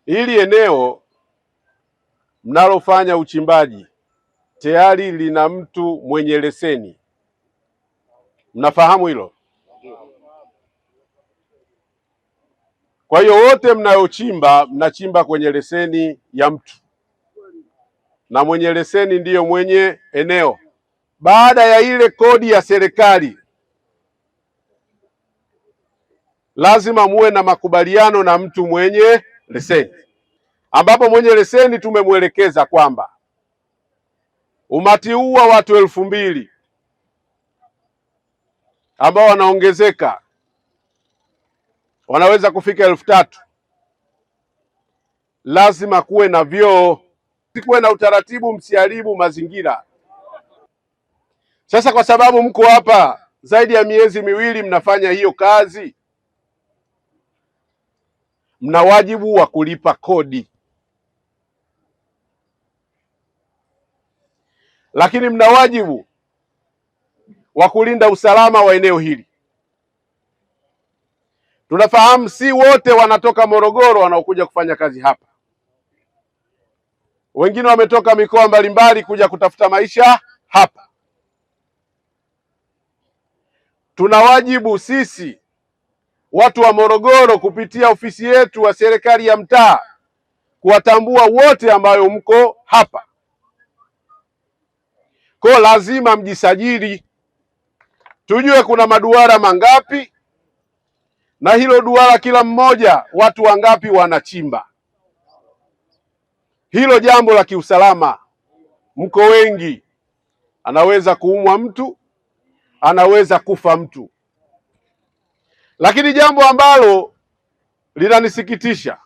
Hili eneo mnalofanya uchimbaji tayari lina mtu mwenye leseni, mnafahamu hilo? Kwa hiyo wote mnayochimba mnachimba kwenye leseni ya mtu, na mwenye leseni ndiyo mwenye eneo. Baada ya ile kodi ya serikali, lazima muwe na makubaliano na mtu mwenye leseni, ambapo mwenye leseni tumemwelekeza kwamba umati huu wa watu 2000 ambao wanaongezeka, wanaweza kufika 3000, lazima kuwe na vyoo, kuwe na utaratibu, msiharibu mazingira. Sasa kwa sababu mko hapa zaidi ya miezi miwili mnafanya hiyo kazi, mna wajibu wa kulipa kodi, lakini mna wajibu wa kulinda usalama wa eneo hili. Tunafahamu si wote wanatoka Morogoro wanaokuja kufanya kazi hapa, wengine wametoka mikoa mbalimbali kuja kutafuta maisha hapa. Tuna wajibu sisi watu wa Morogoro kupitia ofisi yetu wa serikali ya mtaa kuwatambua wote ambayo mko hapa. Kwa lazima mjisajili, tujue kuna maduara mangapi, na hilo duara kila mmoja watu wangapi wanachimba. Hilo jambo la kiusalama, mko wengi, anaweza kuumwa mtu, anaweza kufa mtu. Lakini jambo ambalo linanisikitisha,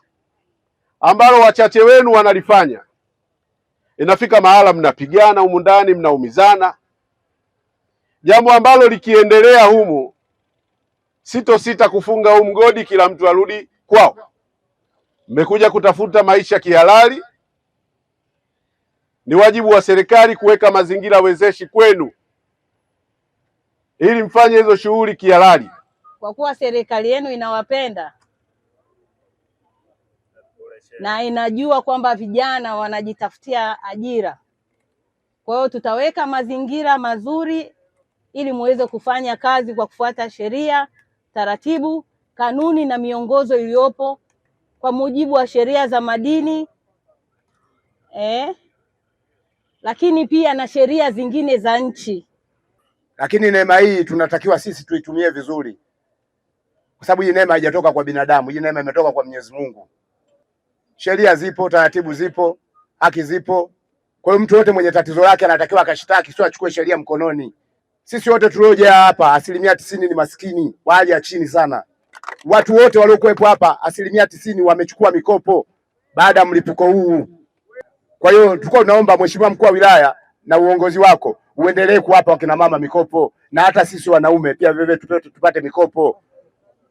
ambalo wachache wenu wanalifanya, inafika mahala mnapigana humu ndani, mnaumizana, jambo ambalo likiendelea humu sitosita kufunga huu mgodi, kila mtu arudi kwao. Mmekuja kutafuta maisha kihalali, ni wajibu wa serikali kuweka mazingira wezeshi kwenu ili mfanye hizo shughuli kihalali. Kwa kuwa serikali yenu inawapenda na inajua kwamba vijana wanajitafutia ajira, kwa hiyo tutaweka mazingira mazuri ili muweze kufanya kazi kwa kufuata sheria, taratibu, kanuni na miongozo iliyopo kwa mujibu wa sheria za madini lakini pia na sheria zingine za nchi. Lakini neema hii tunatakiwa sisi tuitumie vizuri, kwa sababu hii neema haijatoka kwa binadamu, hii neema imetoka kwa Mwenyezi Mungu. Sheria zipo, taratibu zipo, haki zipo. Kwa hiyo mtu yote mwenye tatizo lake anatakiwa akashitaki, sio achukue sheria mkononi. Sisi wote tulioja hapa 90% ni maskini wa hali ya chini sana. Watu wote waliokuwepo hapa 90% wamechukua mikopo baada ya mlipuko huu. Kwa hiyo tulikuwa tunaomba Mheshimiwa Mkuu wa Wilaya na uongozi wako uendelee kuwapa wakina mama mikopo, na hata sisi wanaume pia vile tupate mikopo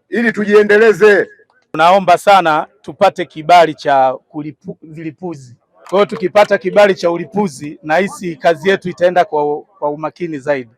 ili tujiendeleze. Tunaomba sana tupate kibali cha vilipuzi. Kwa hiyo tukipata kibali cha ulipuzi, nahisi kazi yetu itaenda kwa umakini zaidi.